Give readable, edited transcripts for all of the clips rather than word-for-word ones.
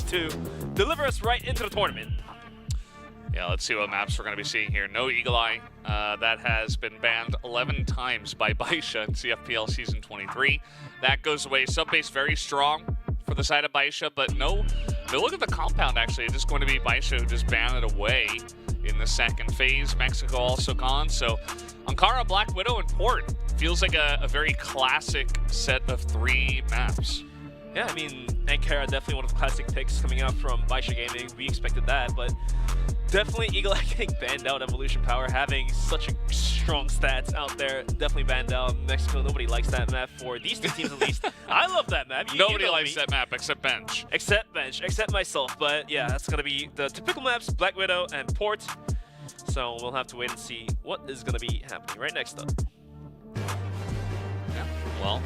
to deliver us right into the tournament. Yeah, let's see what maps we're going to be seeing here. No Eagle Eye. That has been banned 11 times by BaiSha in CFPL Season 23. That goes away. Subbase very strong for the side of BaiSha, but no look at the compound, actually. It's just going to be BaiSha who just banned it away in the second phase. Mexico also gone. So Ankara, Black Widow, and Port feels like a very classic set of 3 maps. Yeah, I mean, Ankara definitely one of the classic picks coming out from BaiSha Gaming. We expected that, but definitely Eagle Eye getting banned out. Evolution Power having such a strong stats out there. Definitely banned out. Mexico, nobody likes that map for these 2 teams at least. I love that map. Nobody likes that map except Bench. Except myself. But yeah, that's going to be the typical maps, Black Widow and Port. So we'll have to wait and see what is going to be happening right next up. Yeah, well,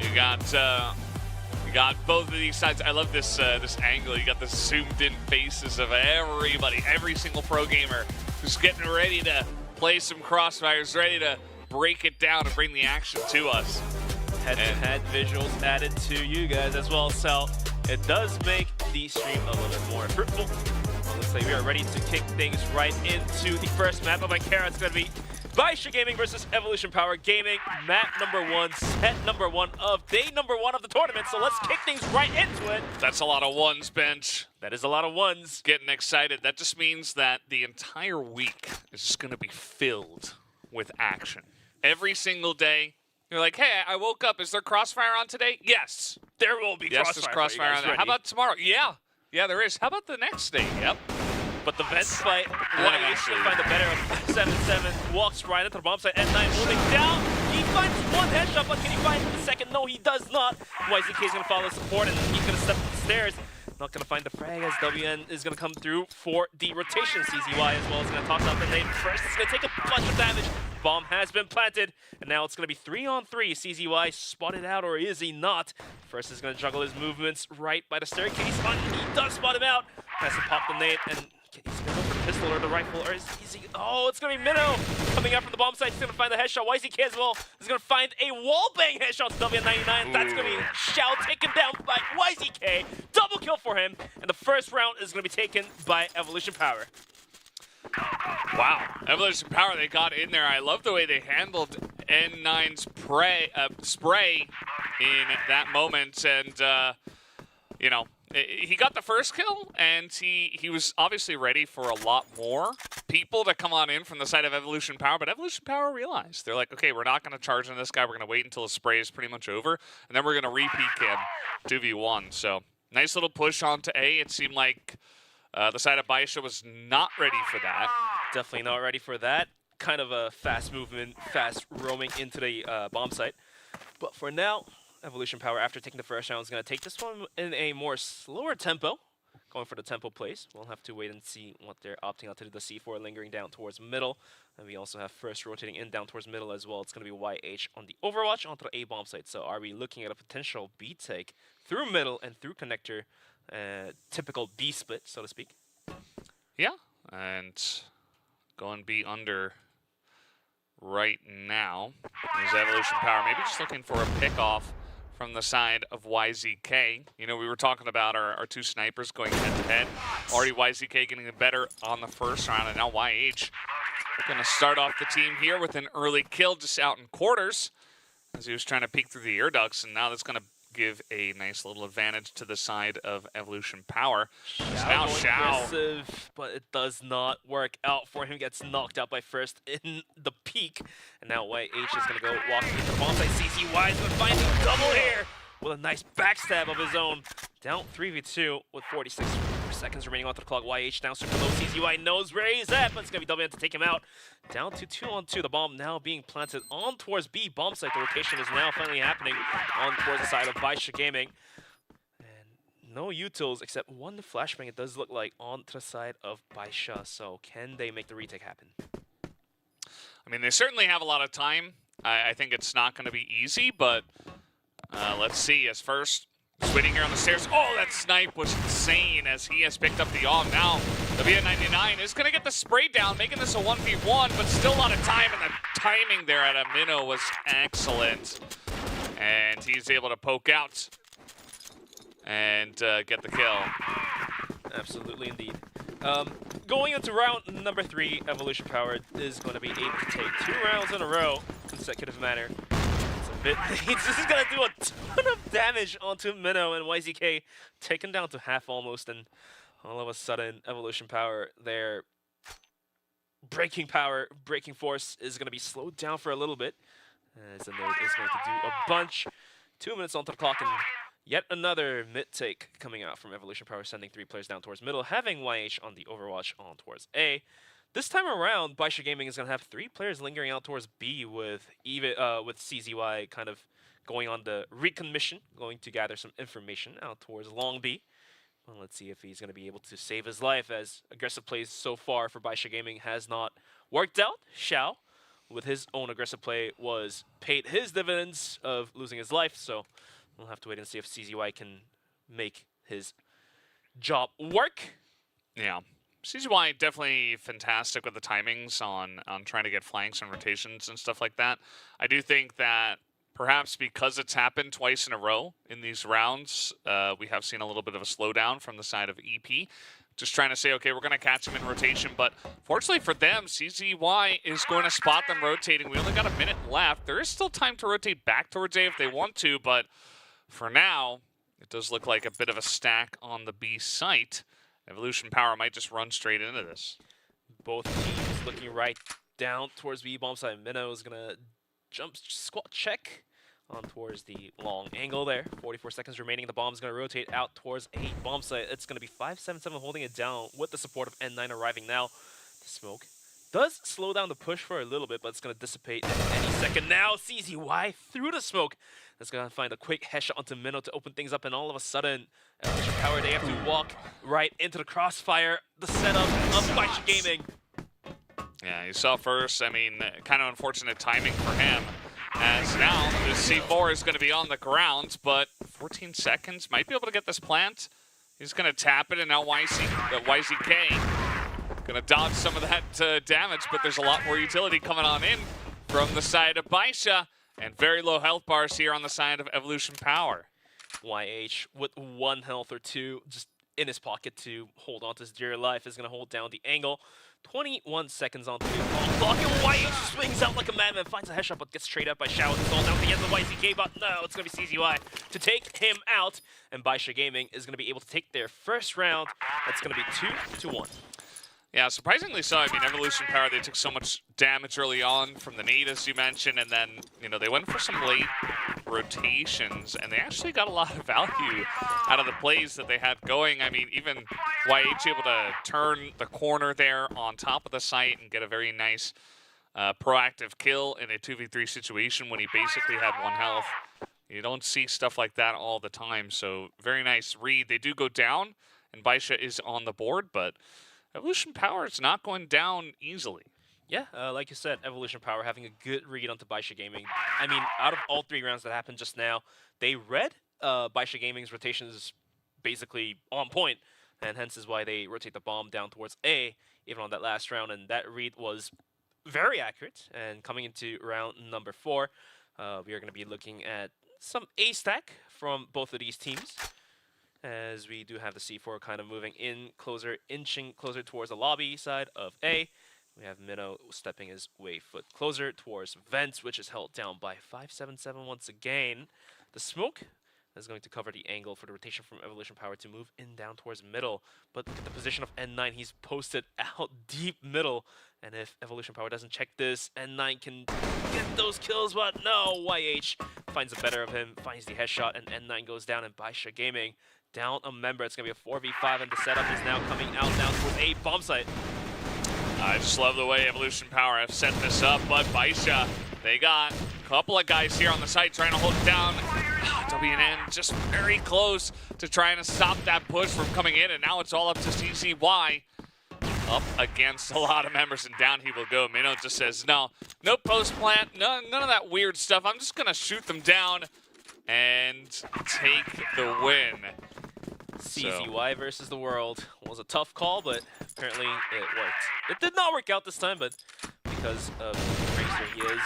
you got both of these sides. I love this this angle. You got the zoomed-in faces of everybody, every single pro gamer who's getting ready to play some crossfires, ready to break it down and bring the action to us. Head-to-head visuals added to you guys as well, so it does make the stream a little bit more fruitful. Well, looks like we are ready to kick things right into the first map of Ankara. It's going to be BaiSha Gaming versus Evolution Power Gaming, map number 1, set number 1 of day number 1 of the tournament. So let's kick things right into it. That's a lot of ones, Bench. That is a lot of ones. Getting excited. That just means that the entire week is just going to be filled with action. Every single day, you're like, hey, I woke up. Is there Crossfire on today? Yes. There will be Crossfire. Yes, there's Crossfire on there. How about tomorrow? Yeah. Yeah, there is. How about the next day? Yep. But the vent fight, YH will find the better of 7-7, walks right into the bomb site, N9 moving down. He finds 1 headshot, but can he find the second? No, he does not. YZK is going to follow support, and he's going to step up the stairs. Not going to find the frag as WN is going to come through for the rotation. CZY as well is going to toss out the nade first. It's going to take a bunch of damage. Bomb has been planted, and now it's going to be 3-on-3. CZY spotted out, or is he not? First is going to juggle his movements right by the staircase. He does spot him out. Has to pop the nade, and he's going to go for the pistol or the rifle, or is he... Oh, it's going to be Minnow coming out from the bomb site. He's going to find the headshot. YZK as well is going to find a wallbang headshot to WN99. That's going to be Shao taken down by YZK. Double kill for him, and the first round is going to be taken by Evolution Power. Wow, Evolution Power, they got in there. I love the way they handled N9's spray in that moment, and, you know, he got the first kill, and he was obviously ready for a lot more people to come on in from the side of Evolution Power, but Evolution Power realized. They're like, okay, we're not going to charge on this guy. We're going to wait until his spray is pretty much over, and then we're going to repeat him 2v1. So nice little push onto A. It seemed like the side of BaiSha was not ready for that. Definitely not ready for that. Kind of a fast movement, fast roaming into the bomb site. But for now, Evolution Power, after taking the first round, is going to take this one in a more slower tempo. Going for the tempo plays. We'll have to wait and see what they're opting out to do. The C4 lingering down towards middle. And we also have first rotating in down towards middle as well. It's going to be YH on the Overwatch onto the A bomb site. So are we looking at a potential B take through middle and through connector? Typical B split, so to speak. Yeah, and going B under right now is Evolution Power. Maybe just looking for a pick off from the side of YZK. You know, we were talking about our 2 snipers going head-to-head. Already YZK getting better on the first round, and now YH going to start off the team here with an early kill just out in quarters as he was trying to peek through the air ducts, and now that's going to give a nice little advantage to the side of Evolution Power. Now Shao, but it does not work out for him. Gets knocked out by first in the peak, and now YH is going to go walking into the bomb site. CCY is going to find him double here with a nice backstab of his own. Down 3v2 with 46 seconds remaining onto the clock. YH down super low. CZY knows where he's at, but it's going to be WN to take him out. Down to 2-on-2. The bomb now being planted on towards B bomb site. The rotation is now finally happening on towards the side of BaiSha Gaming. And no utils except 1 flashbang, it does look like, on to the side of BaiSha. So can they make the retake happen? I mean, they certainly have a lot of time. I think it's not going to be easy, but let's see. As first, Switting here on the stairs. Oh, that snipe was insane as he has picked up the AWM. Now, the BN99 is going to get the spray down, making this a 1v1, but still a lot of time, and the timing there at a minnow was excellent. And he's able to poke out and get the kill. Absolutely, indeed. Going into round number 3, Evolution Power is going to be able to take 2 rounds in a row, consecutive manner. It's a bit. This is going to do a ton of damage onto Minnow, and YZK taken down to half almost, and all of a sudden, Evolution Power, their breaking force is going to be slowed down for a little bit, as the node is going to do a bunch. 2 minutes onto the clock, and yet another mid-take coming out from Evolution Power, sending 3 players down towards middle, having YH on the Overwatch on towards A. This time around, BaiSha Gaming is going to have 3 players lingering out towards B with CZY kind of going on the recon mission, going to gather some information out towards long B. Well, let's see if he's going to be able to save his life, as aggressive plays so far for BaiSha Gaming has not worked out. Xiao, with his own aggressive play, was paid his dividends of losing his life, so we'll have to wait and see if CZY can make his job work. Yeah. CZY definitely fantastic with the timings on trying to get flanks and rotations and stuff like that. I do think that perhaps because it's happened twice in a row in these rounds, we have seen a little bit of a slowdown from the side of EP. Just trying to say, okay, we're going to catch him in rotation. But fortunately for them, CZY is going to spot them rotating. We only got a minute left. There is still time to rotate back towards A if they want to, but for now, it does look like a bit of a stack on the B site. Evolution Power might just run straight into this. Both teams looking right down towards B bomb site. Minnow is going to jump squat check on towards the long angle there. 44 seconds remaining. The bomb's going to rotate out towards A bomb site. It's going to be 577 holding it down with the support of N9 arriving now. The smoke does slow down the push for a little bit, but it's going to dissipate in any second now. CZY through the smoke. That's going to find a quick headshot onto Minnow to open things up, and all of a sudden, Evolution Power, they have to walk right into the crossfire. The setup of BaiSha Gaming. Yeah, you saw first, I mean, kind of unfortunate timing for him, as now the C4 is going to be on the ground, but 14 seconds, might be able to get this plant. He's going to tap it, and now YZK going to dodge some of that damage, but there's a lot more utility coming on in from the side of BaiSha, and very low health bars here on the side of Evolution Power. YH with 1 health or 2 just in his pocket to hold on to his dear life is going to hold down the angle. 21 seconds on the clock, and YH swings out like a madman, finds a headshot, but gets straight up by Xiao. It's all down to the end of YZK, but no, it's going to be CZY to take him out, and BaiSha Gaming is going to be able to take their first round. It's going to be 2-1. Yeah, surprisingly so. I mean, Evolution Power, they took so much damage early on from the nade, as you mentioned, and then, you know, they went for some late rotations, and they actually got a lot of value out of the plays that they had going. I mean, even YH able to turn the corner there on top of the site and get a very nice proactive kill in a 2v3 situation when he basically had 1 health. You don't see stuff like that all the time, so very nice read. They do go down, and BaiSha is on the board, but Evolution Power is not going down easily. Yeah, like you said, Evolution Power having a good read onto BaiSha Gaming. I mean, out of all 3 rounds that happened just now, they read BaiSha Gaming's rotations basically on point, and hence is why they rotate the bomb down towards A, even on that last round, and that read was very accurate. And coming into round number 4, we are going to be looking at some A stack from both of these teams, as we do have the C4 kind of moving in closer, inching closer towards the lobby side of A. We have Minnow stepping his way foot closer towards Vents, which is held down by 577 once again. The smoke is going to cover the angle for the rotation from Evolution Power to move in down towards middle. But look at the position of N9. He's posted out deep middle. And if Evolution Power doesn't check this, N9 can get those kills, but no, YH finds the better of him, finds the headshot, and N9 goes down, and BaiSha Gaming down a member. It's going to be a 4v5, and the setup is now coming out now towards A bomb site. I just love the way Evolution Power have set this up, but BaiSha, they got a couple of guys here on the site trying to hold it down. WNN just very close to trying to stop that push from coming in, and now it's all up to CZY. Up against a lot of members, and down he will go. Minnow just says, no post plant, none of that weird stuff. I'm just going to shoot them down and take the win. CZY versus the world was a tough call, but apparently it worked. It did not work out this time, but because of the racer he is,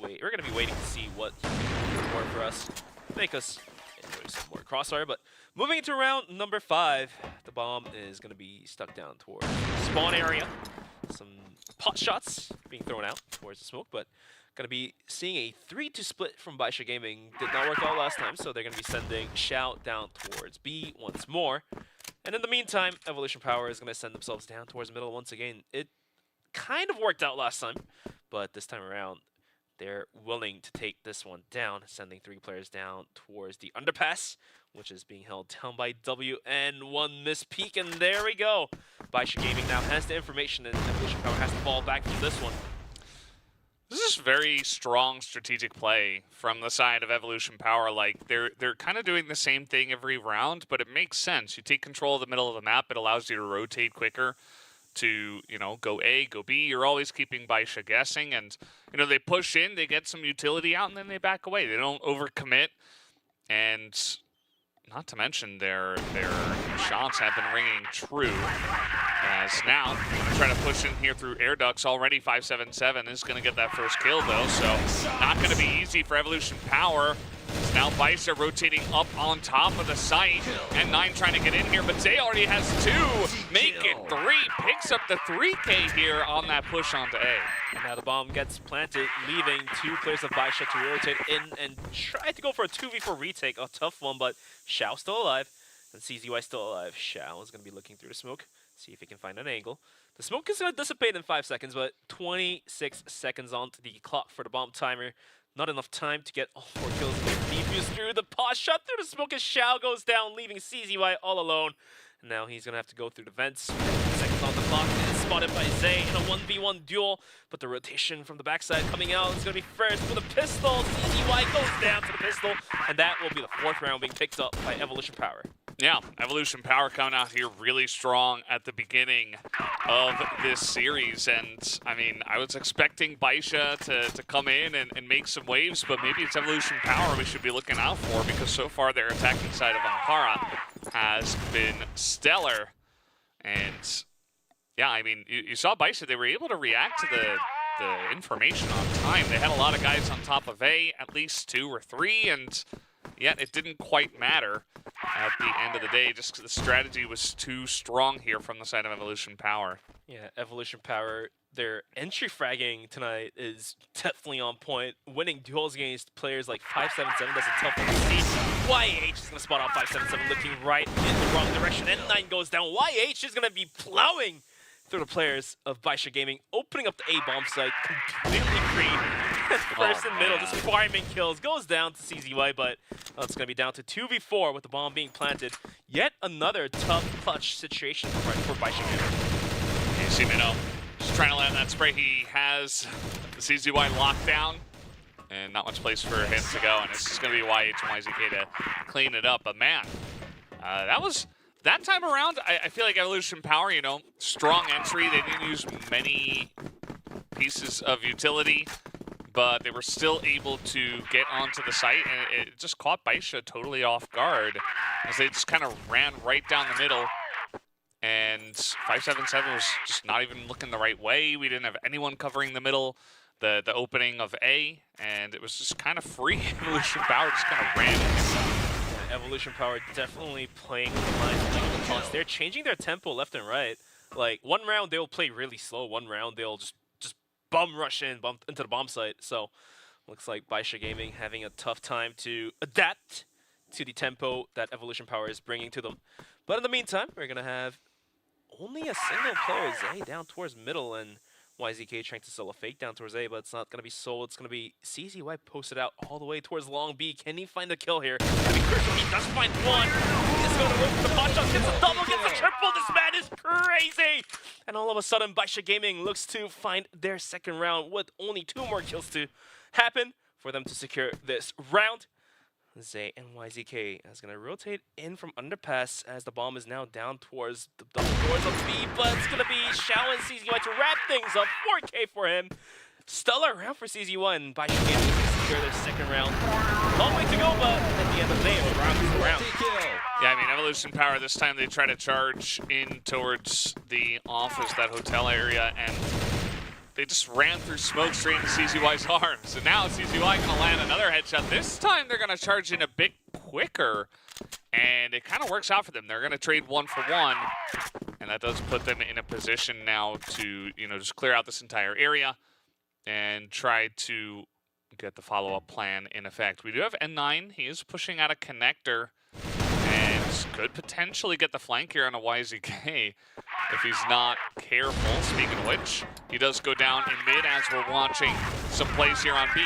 we're gonna be waiting to see what he can work for us. Make us enjoy some more crossfire. But moving into round number 5, the bomb is going to be stuck down towards the spawn area. Some pot shots being thrown out towards the smoke, but going to be seeing a 3-2 split from BaiSha Gaming. Did not work out last time, so they're going to be sending Xiao down towards B once more. And in the meantime, Evolution Power is going to send themselves down towards the middle once again. It kind of worked out last time, but this time around, they're willing to take this one down, sending 3 players down towards the underpass, which is being held down by W, and one miss peek, and there we go. BaiSha Gaming now has the information, and Evolution Power has to fall back from this one. This is very strong strategic play from the side of Evolution Power. Like, they're kind of doing the same thing every round, but it makes sense. You take control of the middle of the map, it allows you to rotate quicker to, you know, go A, go B. You're always keeping BaiSha guessing, and, you know, they push in, they get some utility out, and then they back away. They don't overcommit, and not to mention their shots have been ringing true. As now, trying to push in here through air ducts. Already 577 is going to get that first kill, though, so not going to be easy for Evolution Power. It's now BaiSha rotating up on top of the site, and 9 trying to get in here, but Zay already has 2. Make it 3. Picks up the 3K here on that push onto A. And now the bomb gets planted, leaving 2 players of BaiSha to rotate in and try to go for a 2v4 retake. A tough one, but Xiao still alive, and CZY still alive. Xiao is going to be looking through the smoke. See if he can find an angle. The smoke is going to dissipate in 5 seconds, but 26 seconds onto the clock for the bomb timer. Not enough time to get all 4 kills. Defuse through the pot shot through the smoke as Xiao goes down, leaving CZY all alone. And now he's going to have to go through the vents. 15 seconds on the clock. Is spotted by Zay in a 1v1 duel, but the rotation from the backside coming out is going to be first with a pistol. CZY goes down to the pistol, and that will be the 4th round being picked up by Evolution Power. Yeah, Evolution Power coming out here really strong at the beginning of this series. And, I mean, I was expecting BaiSha to come in and make some waves, but maybe it's Evolution Power we should be looking out for, because so far their attacking side of Ankara has been stellar. And, yeah, I mean, you saw BaiSha, they were able to react to the information on time. They had a lot of guys on top of A, at least 2 or 3, and yet it didn't quite matter at the end of the day, just because the strategy was too strong here from the side of Evolution Power. Yeah, Evolution Power, their entry fragging tonight is definitely on point. Winning duels against players like 577, that's a tough one to see. YH is going to spot out 577, looking right in the wrong direction. N9 goes down. YH is going to be plowing through the players of BaiSha Gaming, opening up the A bomb site completely free. First and middle, just farming kills. Goes down to CZY, but it's going to be down to 2v4 with the bomb being planted. Yet another tough clutch situation for BaiSha Gaming. You see Minnow just trying to land that spray. He has the CZY locked down, and not much place for him to go. And it's just going to be YH and YZK to clean it up. But man, that time around, I feel like Evolution Power, you know, strong entry. They didn't use many pieces of utility, but they were still able to get onto the site, and it just caught BaiSha totally off guard as they just kind of ran right down the middle, and 577 was just not even looking the right way. We didn't have anyone covering the middle, the opening of A, and it was just kind of free. Evolution Power just kind of ran in. Evolution Power definitely playing with the lines, playing with the costs. They're changing their tempo left and right. Like, one round they'll play really slow, one round they'll just bum rush in, bump into the bomb site. So looks like BaiSha Gaming having a tough time to adapt to the tempo that Evolution Power is bringing to them. But in the meantime, we're going to have only a single player, Zay, down towards middle, and YZK trying to sell a fake down towards A, but it's not going to be sold. It's going to be CZY posted out all the way towards long B. Can he find the kill here? It's going to be crucial. He does find one. He's going to work with the pot shot. Gets a double, gets a triple. This man is crazy. And all of a sudden, BaiSha Gaming looks to find their second round with only 2 more kills to happen for them to secure this round. Zay and YZK is going to rotate in from underpass as the bomb is now down towards the double doors of B, but it's going to be Xiao and CZY to wrap things up. 4K for him. Stellar round for CZY, and BaiSha Gaming to secure their second round. Long way to go, but at the end of the day, the round is the round. Yeah, I mean, Evolution Power this time, they try to charge in towards the office, that hotel area, and they just ran through smoke straight into CZY's arms. And now CZY going to land another headshot. This time they're going to charge in a bit quicker, and it kind of works out for them. They're going to trade 1 for 1, and that does put them in a position now to, just clear out this entire area and try to get the follow-up plan in effect. We do have N9. He is pushing out a connector and could potentially get the flank here on a YZK if he's not careful. Speaking of which, he does go down in mid as we're watching some plays here on B.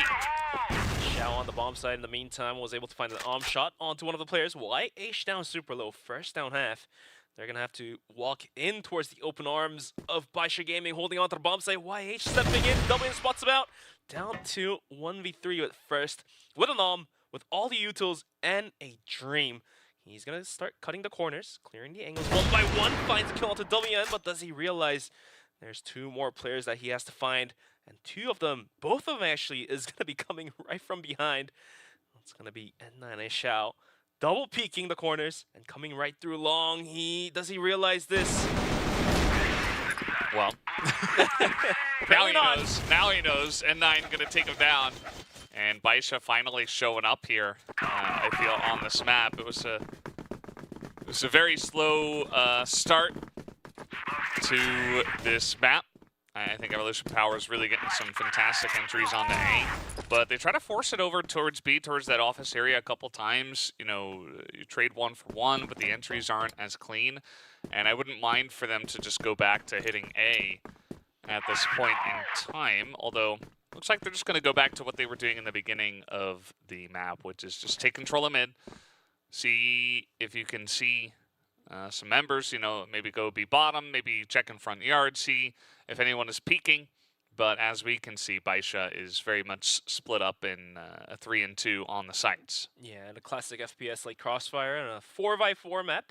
Xiao on the bomb side in the meantime was able to find an arm shot onto one of the players. YH down super low, first down half. They're going to have to walk in towards the open arms of BaiSha Gaming, holding on to the bomb site. YH stepping in, W spots him out. Down to 1v3 at first, with an arm, with all the utils, and a dream. He's going to start cutting the corners, clearing the angles one by one, finds a kill onto WN, but does he realize there's 2 more players that he has to find, and 2 of them, both of them actually, is going to be coming right from behind. It's going to be N9 and Xiao. Double peeking the corners and coming right through long. Does he realize this? Well, now he knows. Now he knows. N9 going to take him down. And BaiSha finally showing up here, I feel, on this map. It was a very slow start to this map. I think Evolution Power is really getting some fantastic entries onto A, but they try to force it over towards B, towards that office area a couple times. You trade 1 for 1, but the entries aren't as clean, and I wouldn't mind for them to just go back to hitting A at this point in time, although looks like they're just going to go back to what they were doing in the beginning of the map, which is just take control of mid, see if you can see some members, maybe go B bottom, maybe check in front yard, see if anyone is peeking. But as we can see, BaiSha is very much split up in a 3 and 2 on the sites. Yeah, and a classic FPS like Crossfire and a 4x4 map,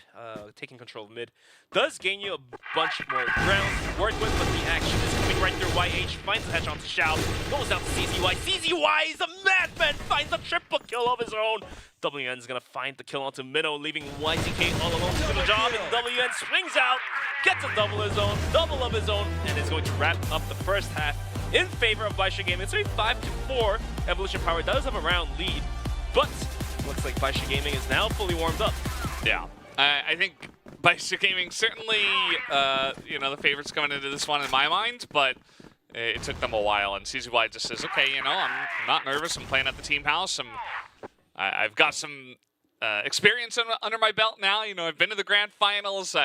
taking control of mid, does gain you a bunch more ground to work with, but the action is coming right through. YH finds the hedge onto Xiao, goes out to CZY. CZY is a madman, finds a triple kill of his own. WN's gonna find the kill onto Minnow, leaving YZK all alone to do the job, and WN swings out, gets a double of his own, and is going to wrap up the first half in favor of BaiSha Gaming. It's only 5-4. Evolution Power does have a round lead, but looks like BaiSha Gaming is now fully warmed up. Yeah, I think BaiSha Gaming certainly, the favorites coming into this one in my mind, but it took them a while, and CZY just says, okay, I'm not nervous. I'm playing at the team house. I've got some experience under my belt now. I've been to the grand finals.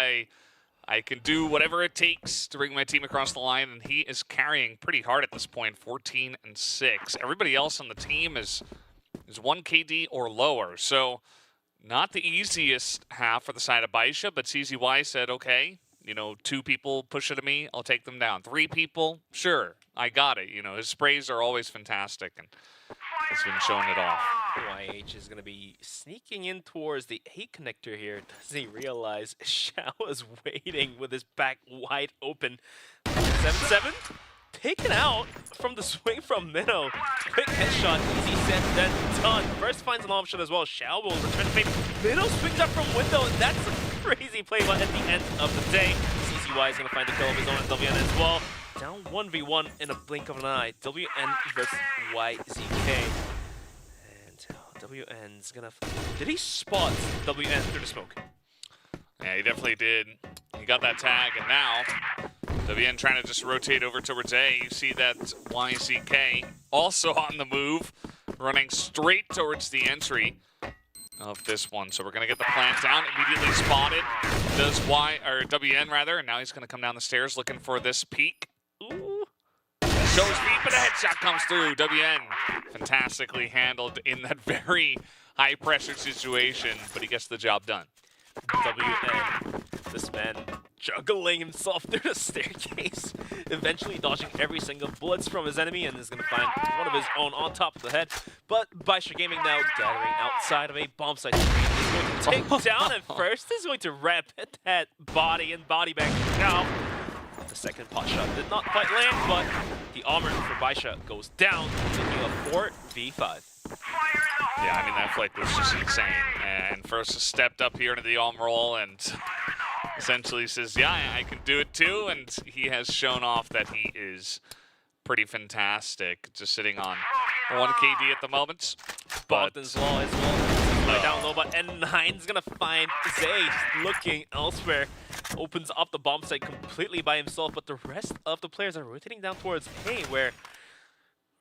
I can do whatever it takes to bring my team across the line, and he is carrying pretty hard at this point, 14 and 6. Everybody else on the team is 1 KD or lower, so not the easiest half for the side of BaiSha, but CZY said, okay, 2 people push it at me, I'll take them down. 3 people, sure, I got it. His sprays are always fantastic, and he's been showing it off. YH is going to be sneaking in towards the A connector here. Does he realize Xiao is waiting with his back wide open? 7-7, taken out from the swing from Minnow. Quick headshot, easy set, then done. First finds an arm shot as well. Xiao will return the favor. Minnow swings up from window, and that's a crazy play, but at the end of the day, CZY is going to find the kill of his own at WN as well. Down 1v1 in a blink of an eye. WN versus YZK. WN's gonna... Did he spot WN through the smoke? Yeah, he definitely did. He got that tag, and now WN trying to just rotate over towards A. You see that YZK also on the move, running straight towards the entry of this one. So we're gonna get the plant down, immediately spotted. Does WN rather, and now he's gonna come down the stairs looking for this peek. Ooh. Shows feet, but a headshot comes through. WN fantastically handled in that very high-pressure situation, but he gets the job done. WN, this man juggling himself through the staircase, eventually dodging every single bullets from his enemy, and is going to find one of his own on top of the head. But BaiSha Gaming now gathering outside of a bomb site. He's going to take down and first is going to wrap that body and body bag now. The second pot shot did not quite land, but the armor for BaiSha goes down, taking a 4v5. Yeah, I mean, that flick was just insane. And first stepped up here into the arm roll and essentially says, yeah, I can do it too. And he has shown off that he is pretty fantastic, just sitting on 1 KD at the moment. But Bogdan's Law as well. by down low, but N9's gonna find Zay looking elsewhere. Opens up the bomb site completely by himself, but the rest of the players are rotating down towards A, where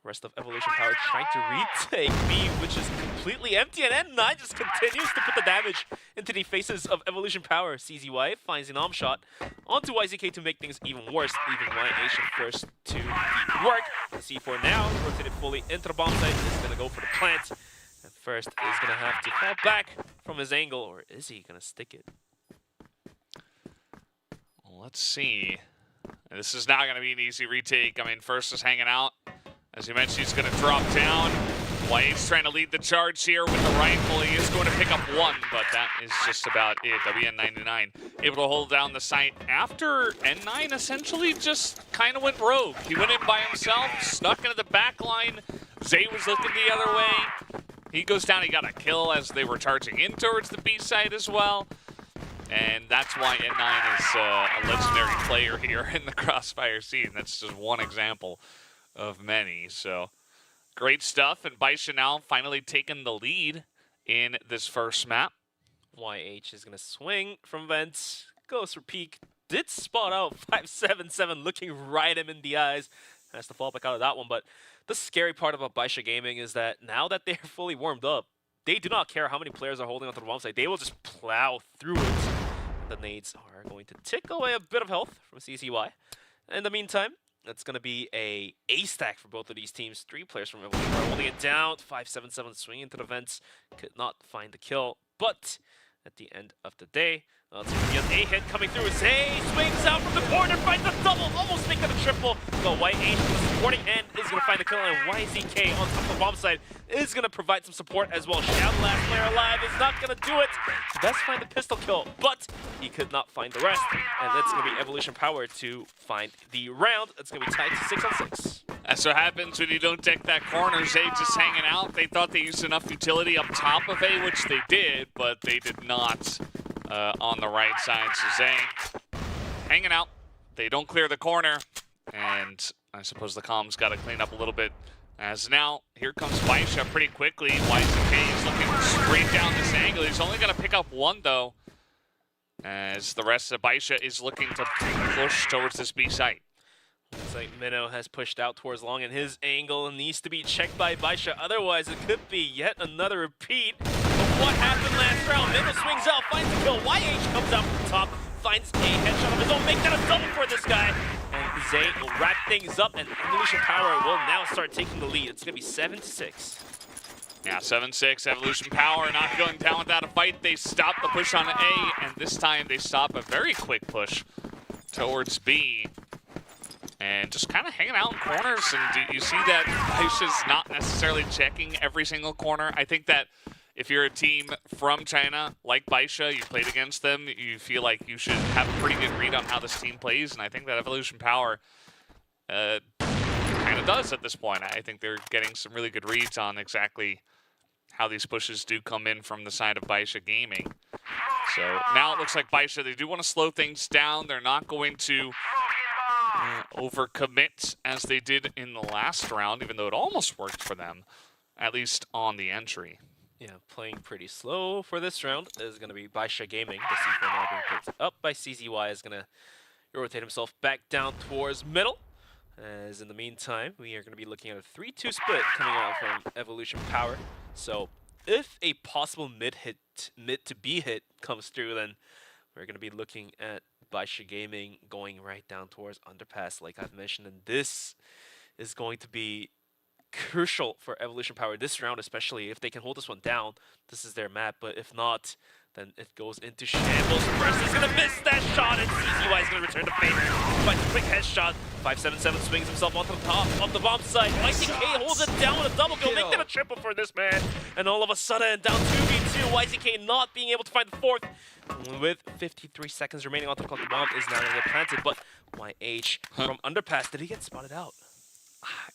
rest of Evolution Power trying to retake B, which is completely empty, and N9 just continues to put the damage into the faces of Evolution Power. CZY finds an arm shot onto YZK to make things even worse, leaving YH first to the work. The C4 now rotated fully into the bomb site, is going to go for the plant. And first is going to have to fall back from his angle, or is he going to stick it? Well, let's see. This is not going to be an easy retake. I mean, first is hanging out. As you mentioned, he's going to drop down. YH's trying to lead the charge here with the rifle. He is going to pick up one, but that is just about it. WN99 able to hold down the site after N9 essentially just kind of went rogue. He went in by himself, snuck into the back line. Zay was looking the other way. He goes down, he got a kill as they were charging in towards the B side as well. And that's why N9 is a legendary player here in the Crossfire scene. That's just one example of many. So great stuff, and BaiSha now finally taking the lead in this first map. YH is going to swing from vents, goes for peek, did spot out 577 looking right him in the eyes. Has to fall back out of that one, but the scary part about BaiSha Gaming is that now that they're fully warmed up, they do not care how many players are holding onto the bomb site. They will just plow through it. The nades are going to tick away a bit of health from CCY. In the meantime, that's going to be a stack for both of these teams. 3 players from Evolution are holding it down. 577 swinging into the vents. Could not find the kill. But at the end of the day, it's going to be an A hit coming through. Zay swings out from the corner, finds the double, almost make that a triple. But YH from the supporting end is going to find the kill, and YZK on top of the bomb side is going to provide some support as well. Shao, the last player alive, is not going to do it. He does find the pistol kill, but he could not find the rest. And that's going to be Evolution Power to find the round. It's going to be tied to 6 on 6. That's what happens when you don't deck that corner. Zay just hanging out. They thought they used enough utility up top of A, which they did, but they did not on the right side. So Zay hanging out. They don't clear the corner, and I suppose the comms got to clean up a little bit. As now, here comes BaiSha pretty quickly. YZK is looking straight down this angle. He's only going to pick up one, though, as the rest of BaiSha is looking to push towards this B site. Looks like Minnow has pushed out towards long, and his angle needs to be checked by BaiSha. Otherwise, it could be yet another repeat of what happened last round. Minnow swings out, finds the kill. YH comes out from the top, finds a headshot of his own. Make that a double for this guy. And Zay will wrap things up, and Evolution Power will now start taking the lead. It's going to be 7 to 6. Yeah, 7-6. Evolution Power not going down without a fight. They stop the push on A, and this time they stop a very quick push towards B. And just kind of hanging out in corners, and you see that BaiSha's not necessarily checking every single corner. I think that if you're a team from China, like BaiSha, you played against them, you feel like you should have a pretty good read on how this team plays, and I think that Evolution Power kind of does at this point. I think they're getting some really good reads on exactly how these pushes do come in from the side of BaiSha Gaming. So now it looks like BaiSha, they do want to slow things down. They're not going to overcommit as they did in the last round, even though it almost worked for them, at least on the entry. Yeah, playing pretty slow for this round is going to be BaiSha Gaming. The C4 now being picked up by CZY is going to rotate himself back down towards middle. As in the meantime, we are going to be looking at a 3-2 split coming out from Evolution Power. So if a possible mid to B hit comes through, then we're going to be looking at BaiSha Gaming going right down towards underpass, like I've mentioned, and this is going to be crucial for Evolution Power this round, especially if they can hold this one down. This is their map, but if not, then it goes into shambles. First is going to miss that shot, and CZY is going to return the favor. Finds a quick headshot. 577 swings himself onto the top of the bomb site. YZK holds it down with a double kill. Make that a triple for this man. And all of a sudden, down 2v2. YZK not being able to find the fourth. With 53 seconds remaining on the clock, the bomb is now going to get planted. But YH from underpass, did he get spotted out?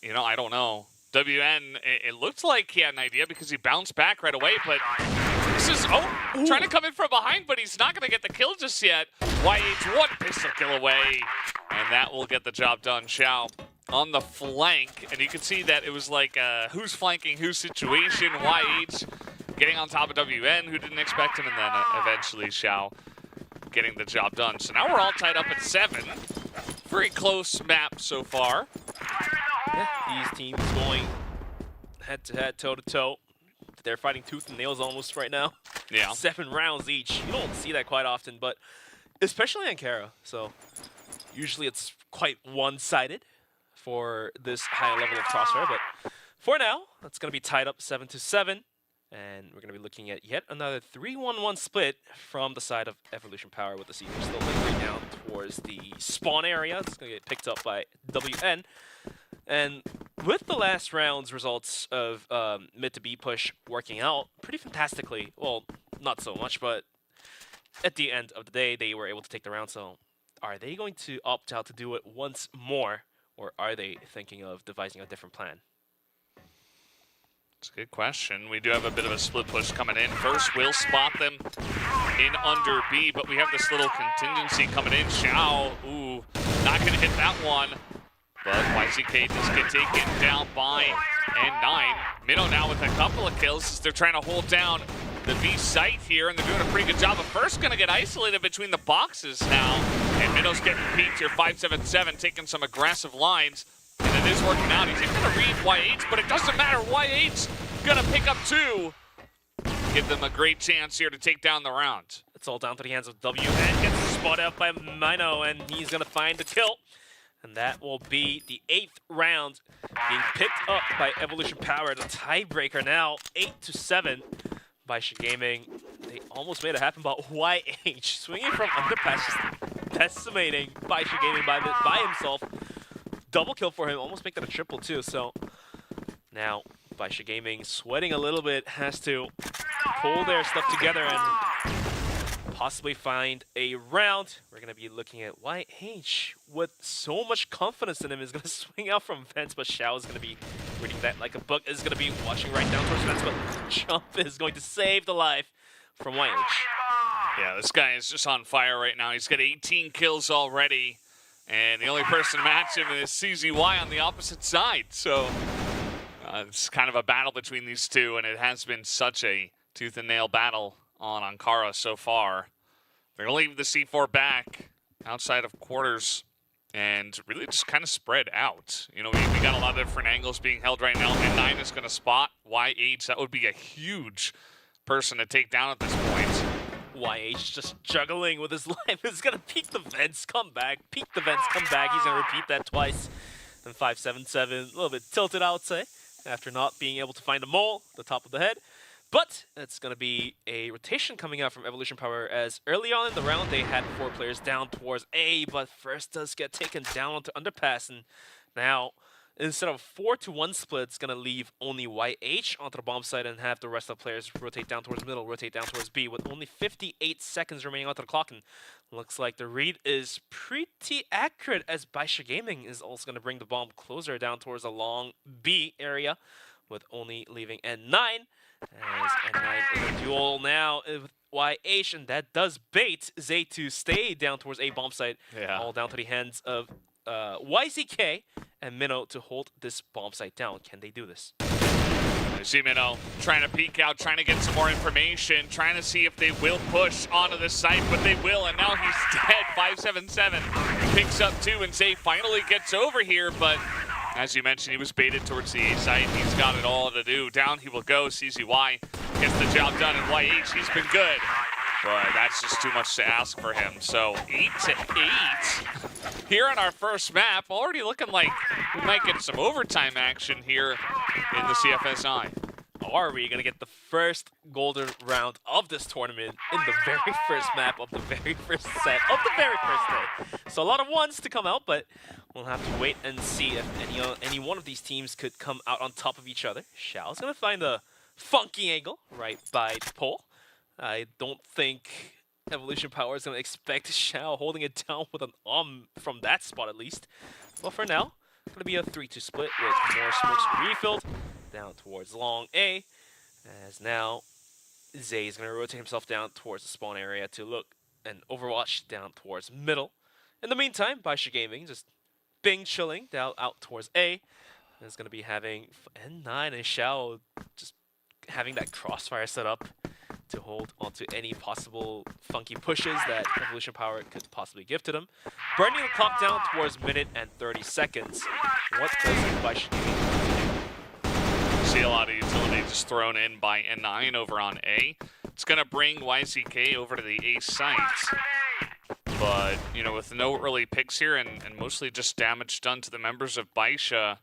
You know, I don't know. WN, it looked like he had an idea because he bounced back right away, but this is, trying to come in from behind, but he's not going to get the kill just yet. YH one pistol kill away, and that will get the job done. Shao on the flank, and you can see that it was like who's flanking whose situation. YH getting on top of WN, who didn't expect him, and then eventually Xiao getting the job done. So now we're all tied up at 7. Very close map so far. Yeah, these teams going head-to-head, toe-to-toe. They're fighting tooth and nails almost right now. Yeah. 7 rounds each. You don't see that quite often, but especially Ankara. So usually it's quite one-sided for this high level of crossfire, but for now, it's going to be tied up 7-7, and we're going to be looking at yet another 3-1-1 split from the side of Evolution Power with the C4 still lingering down towards the spawn area. It's going to get picked up by WN, and with the last round's results of mid to B push working out pretty fantastically, well, not so much, but at the end of the day, they were able to take the round, so are they going to opt out to do it once more? Or are they thinking of devising a different plan? It's a good question. We do have a bit of a split push coming in. First, we'll spot them in under B, but we have this little contingency coming in. Xiao, ooh, not going to hit that one. But YCK does get taken down by N9. Minnow now with a couple of kills as they're trying to hold down the B site here, and they're doing a pretty good job. But first, going to get isolated between the boxes now. And Minnow's getting peeked here, 5-7-7, taking some aggressive lines. And it is working out. He's able to read YH, but it doesn't matter. YH going to pick up 2. Give them a great chance here to take down the round. It's all down to the hands of WN. Gets spotted out by Minnow, and he's going to find the kill. And that will be the 8th round being picked up by Evolution Power. The tiebreaker now, 8-7. BaiSha Gaming, they almost made it happen, but YH swinging from underpass, just decimating BaiSha Gaming by himself. Double kill for him, almost make that a triple too. So now BaiSha Gaming sweating a little bit, has to pull their stuff together and possibly find a round. We're going to be looking at YH with so much confidence in him is going to swing out from vents, but Xiao is going to be reading that like a book, is going to be watching right down towards vents, but Jump is going to save the life from YH. Yeah, this guy is just on fire right now. He's got 18 kills already, and the only person to match him is CZY on the opposite side. So it's kind of a battle between these two, and it has been such a tooth and nail battle on Ankara so far. They're going to leave the C4 back outside of quarters and really just kind of spread out. You know, we got a lot of different angles being held right now. And 9 is going to spot YH. That would be a huge person to take down at this point. YH just juggling with his life. He's going to peek the vents, come back, peek the vents, come back. He's going to repeat that twice. Then 5-7-7, a little bit tilted, I would say, after not being able to find a mole at the top of the head. But it's going to be a rotation coming out from Evolution Power, as early on in the round they had 4 players down towards A, but first does get taken down onto underpass, and now instead of 4-1 split, it's going to leave only YH onto the bomb site and have the rest of the players rotate down towards middle, rotate down towards B, with only 58 seconds remaining onto the clock, and looks like the read is pretty accurate, as BaiSha Gaming is also going to bring the bomb closer down towards the long B area, with only leaving N9. As N9 is a duel now with YH, and that does bait Zay to stay down towards A bomb site. Yeah. All down to the hands of YZK and Minnow to hold this bomb site down. Can they do this? I see Minnow trying to peek out, trying to get some more information, trying to see if they will push onto the site, but they will, and now he's dead. 5-7-7 picks up 2, and Zay finally gets over here, but as you mentioned, he was baited towards the A site. He's got it all to do. Down he will go. CZY gets the job done, and YH, he's been good. But that's just too much to ask for him. So 8-8 here on our first map. Already looking like we might get some overtime action here in the CFSI. Are we going to get the first golden round of this tournament in the very first map of the very first set of the very first day? So a lot of ones to come out, but we'll have to wait and see if any one of these teams could come out on top of each other. Xiao's going to find a funky angle right by the pole. I don't think Evolution Power is going to expect Xiao holding it down with an from that spot at least. Well, for now, going to be a 3-2 split with more smokes refilled down towards long A, as now Zay is going to rotate himself down towards the spawn area to look and overwatch down towards middle. In the meantime, BaiSha Gaming just bing chilling down out towards A. And it's going to be having N9 and Xiao just having that crossfire set up to hold onto any possible funky pushes that Evolution Power could possibly give to them. Burning the clock down towards minute and 30 seconds. What does BaiSha do? See a lot of utility just thrown in by N9 over on A. It's going to bring YZK over to the A site. But, you know, with no early picks here and mostly just damage done to the members of BaiSha,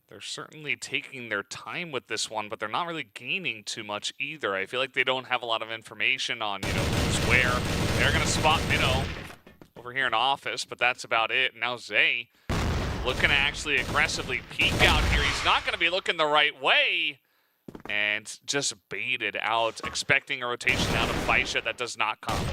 they're certainly taking their time with this one, but they're not really gaining too much either. I feel like they don't have a lot of information on, you know, who's where. They're going to spot Minnow over here in office, but that's about it. Now Zay looking to actually aggressively peek out here. He's not going to be looking the right way and just baited out, expecting a rotation out of BaiSha that does not come.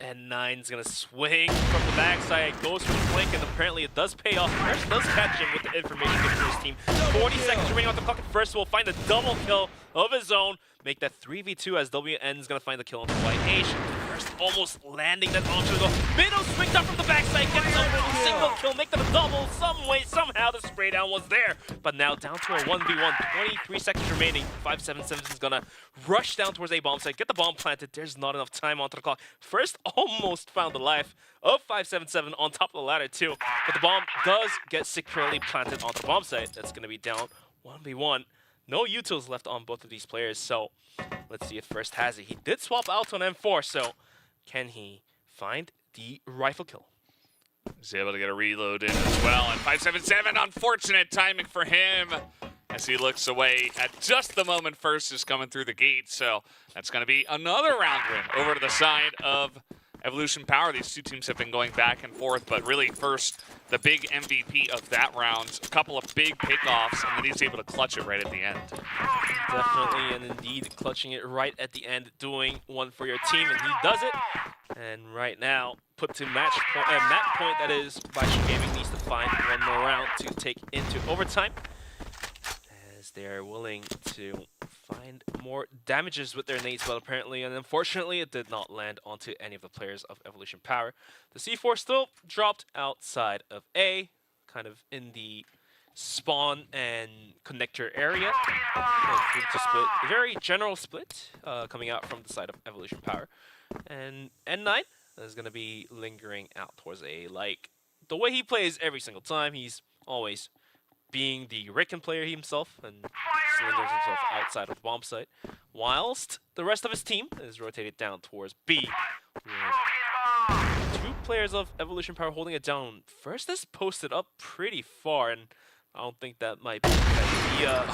And N9's gonna swing from the backside, goes for the flank, and apparently it does pay off. First does catch him with the information given to his team. 40 seconds remaining on the clock, and First will find a double kill of his own. Make that 3v2 as WN's gonna find the kill on the YH. First almost landing that onto the goal. Minnow swings up from the backside, gets a single kill, make them a double. Some way, somehow the spray down was there. But now down to a 1v1, 23 seconds remaining. 577 is gonna rush down towards A bomb site, get the bomb planted. There's not enough time onto the clock. First almost found the life of 577 on top of the ladder too. But the bomb does get securely planted onto the bomb site. That's gonna be down 1v1. No utils left on both of these players, so let's see if First has it. He did swap out on M4, so can he find the rifle kill? He's able to get a reload in as well, and 577, unfortunate timing for him as he looks away at just the moment First is coming through the gate, so that's going to be another round win over to the side of Evolution Power. These two teams have been going back and forth, but really First, the big MVP of that round, a couple of big pickoffs, and then he's able to clutch it right at the end. Definitely, and indeed, clutching it right at the end, doing one for your team, and he does it. And right now, put to match point, that is, BaiSha Gaming needs to find one more round to take into overtime, as they're willing to find more damages with their nades, but apparently and unfortunately it did not land onto any of the players of Evolution Power. The C4 still dropped outside of A, kind of in the spawn and connector area. Split, a very general split coming out from the side of Evolution Power. And N9 is going to be lingering out towards A, like the way he plays every single time. He's always being the Ricken player himself and cylinders himself outside of the bomb site, whilst the rest of his team is rotated down towards B, with two players of Evolution Power holding it down. First is posted up pretty far, and I don't think that might be a good idea.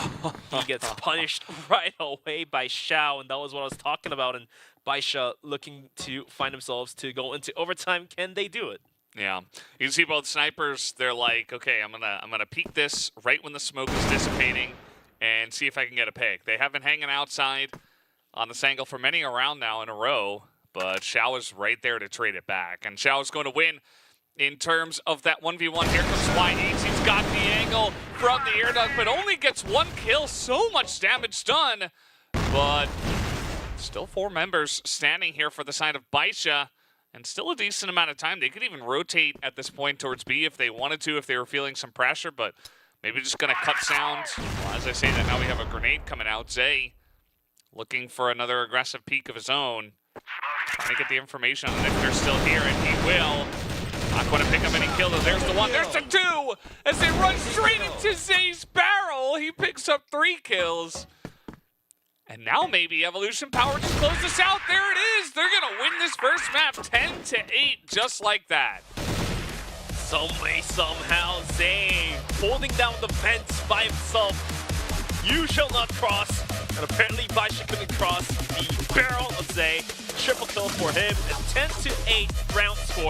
He gets punished right away by Xiao, and that was what I was talking about. And BaiSha looking to find themselves to go into overtime. Can they do it? Yeah, you can see both snipers. They're like, okay, I'm gonna peek this right when the smoke is dissipating, and see if I can get a pick. They have been hanging outside on this angle for many a round now in a row, but Xiao is right there to trade it back, and Xiao is going to win in terms of that 1v1. Here comes YH. He's got the angle from the air duct, but only gets one kill. So much damage done, but still 4 members standing here for the side of BaiSha. And still a decent amount of time. They could even rotate at this point towards B if they wanted to, if they were feeling some pressure, but maybe just going to cut sound. Well, as I say that, now we have a grenade coming out. Zay looking for another aggressive peek of his own. Trying to get the information on if they're still here, and he will. Not going to pick up any kills. There's the one. There's the 2! As they run straight into Zay's barrel. He picks up 3 kills. And now maybe Evolution Power just close this out. There it is. They're going to win this first map 10-8, just like that. Some way, somehow, Zay holding down the fence by himself. You shall not cross. And apparently BaiSha couldn't cross the barrel of Zay. Triple kill for him. A 10-8 round score.